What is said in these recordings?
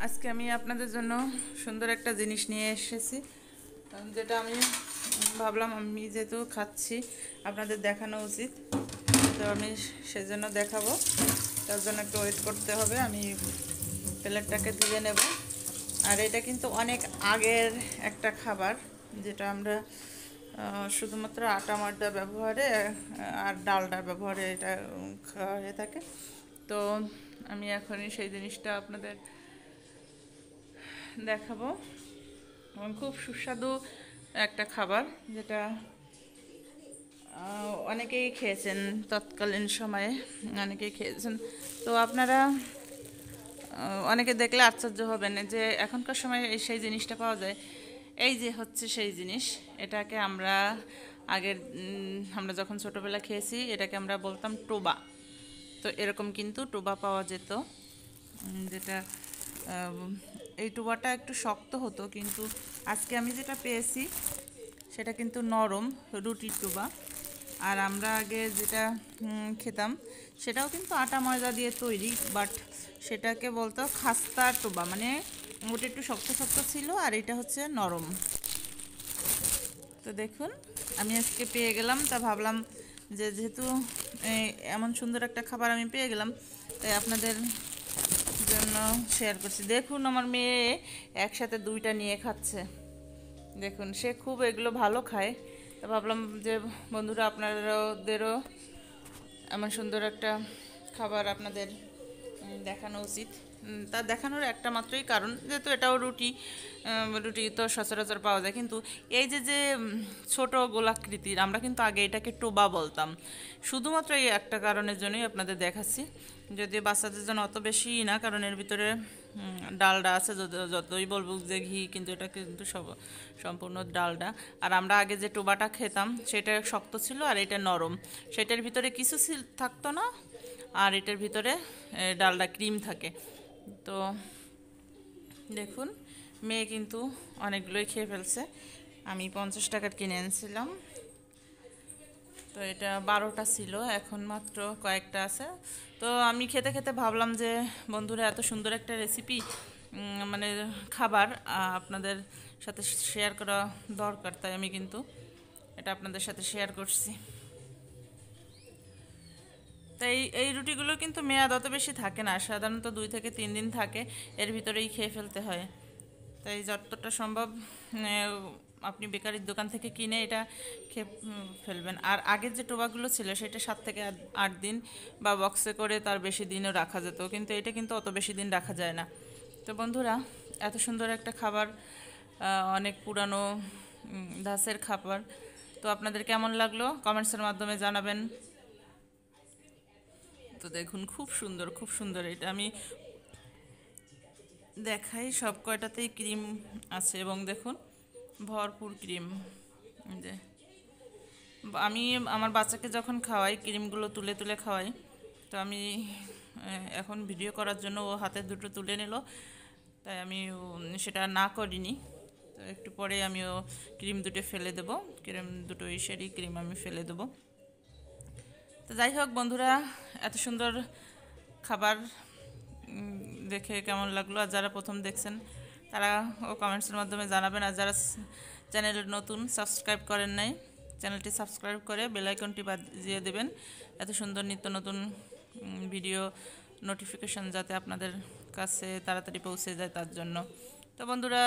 আজকে আমি আপনাদের জন্য সুন্দর একটা জিনিস নিয়ে এসেছি, যেটা আমি ভাবলাম আমি যেহেতু খাচ্ছি আপনাদের দেখানো উচিত। তো আমি সেজন্য দেখাবো, তার জন্য একটু ওয়েট করতে হবে। আমি প্লেটটাকে ধুয়ে নেব। আর এটা কিন্তু অনেক আগের একটা খাবার, যেটা আমরা শুধুমাত্র আটা ময়দা ব্যবহারে আর ডালডা ব্যবহারে এটা খাওয়া হয়ে থাকে। তো আমি এখনই সেই জিনিসটা আপনাদের দেখাবো। এবং খুব সুস্বাদু একটা খাবার, যেটা অনেকেই খেয়েছেন তৎকালীন সময়ে, অনেকেই খেয়েছেন। তো আপনারা অনেকে দেখলে আশ্চর্য হবেন যে এখনকার সময় সেই জিনিসটা পাওয়া যায়। এই যে হচ্ছে সেই জিনিস, এটাকে আমরা আগের আমরা যখন ছোটোবেলা খেয়েছি এটাকে আমরা বলতাম টোবা। তো এরকম কিন্তু টোবা পাওয়া যেত, যেটা এই টোবাটা একটু শক্ত হতো, কিন্তু আজকে আমি যেটা পেয়েছি সেটা কিন্তু নরম রুটির টোবা। আর আমরা আগে যেটা খেতাম সেটাও কিন্তু আটা ময়দা দিয়ে তৈরি, বাট সেটাকে বলতো খাস্তা টোবা, মানে ওটা একটু শক্ত শক্ত ছিল আর এটা হচ্ছে নরম। তো দেখুন, আমি আজকে পেয়ে গেলাম, তা ভাবলাম যে যেহেতু এমন সুন্দর একটা খাবার আমি পেয়ে গেলাম, তাই আপনাদের জন্য শেয়ার করছি। দেখুন আমার মেয়ে একসাথে দুইটা নিয়ে খাচ্ছে। দেখুন, সে খুব এগুলো ভালো খায়। তা ভাবলাম যে বন্ধুরা আপনাদেরও এমন সুন্দর একটা খাবার আপনাদের দেখানো উচিত। তা দেখানোর একটা মাত্রই কারণ, যেহেতু এটাও রুটি, রুটি তো সচরাচর পাওয়া যায়, কিন্তু এই যে যে ছোট গোলাকৃতির, আমরা কিন্তু আগে এটাকে টোবা বলতাম। শুধুমাত্র এই একটা কারণের জন্যই আপনাদের দেখাচ্ছি, যদিও বাচ্চাদের জন্য অত বেশি না, কারণ এর ভিতরে ডালডা আছে। যতই বলবো যে ঘি, কিন্তু এটা কিন্তু সম্পূর্ণ ডালডা। আর আমরা আগে যে টোবাটা খেতাম সেটা শক্ত ছিল আর এটা নরম, সেটার ভিতরে কিছু থাকতো না, আর এটার ভিতরে ডালডা ক্রিম থাকে। তো দেখুন, মেয়ে কিন্তু অনেকগুলোই খেয়ে ফেলছে। আমি 50 টাকার কিনে এনেছিলাম, তো এটা 12টা ছিল, এখন মাত্র কয়েকটা আছে। তো আমি খেতে খেতে ভাবলাম যে বন্ধুরা, এত সুন্দর একটা রেসিপি, মানে খাবার আপনাদের সাথে শেয়ার করা দরকার, তাই আমি কিন্তু এটা আপনাদের সাথে শেয়ার করছি। তাই এই রুটিগুলো কিন্তু মেয়াদ অত বেশি থাকে না, সাধারণত 2 থেকে 3 দিন থাকে, এর ভিতরেই খেয়ে ফেলতে হয়। তাই যতটা সম্ভব আপনি বেকারির দোকান থেকে কিনে এটা খেয়ে ফেলবেন। আর আগের যে টোবাগুলো ছিল সেটা 7 থেকে 8 দিন বা বক্সে করে তার বেশি দিনও রাখা যেত, কিন্তু এটা কিন্তু অত বেশি দিন রাখা যায় না। তো বন্ধুরা, এত সুন্দর একটা খাবার, অনেক পুরানো ধাঁচের খাবার, তো আপনাদের কেমন লাগলো কমেন্টসের মাধ্যমে জানাবেন। তো দেখুন, খুব সুন্দর, খুব সুন্দর। এটা আমি দেখাই, সব কয়টাতেই ক্রিম আছে, এবং দেখুন ভরপুর ক্রিম। যে আমি আমার বাচ্চাকে যখন খাওয়াই, ক্রিমগুলো তুলে তুলে খাওয়াই, তো আমি এখন ভিডিও করার জন্য ও হাতে দুটো তুলে নিল, তাই আমি সেটা না করিনি। তো একটু পরে আমিও ক্রিম দুটো ফেলে দেবো, ক্রিম দুটো ইসেরই ক্রিম আমি ফেলে দেবো। তো যাই হোক বন্ধুরা, এত সুন্দর খাবার দেখে কেমন লাগলো, আর যারা প্রথম দেখছেন তারা ও কমেন্টসের মাধ্যমে জানাবেন। আর যারা চ্যানেলের নতুন, সাবস্ক্রাইব করেন নাই, চ্যানেলটি সাবস্ক্রাইব করে বেল আইকনটি বাজিয়ে দেবেন, এত সুন্দর নিত্য নতুন ভিডিও নোটিফিকেশন যাতে আপনাদের কাছে তাড়াতাড়ি পৌঁছে যায় তার জন্য। তো বন্ধুরা,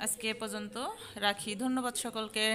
আজকে এ পর্যন্ত রাখি। ধন্যবাদ সকলকে।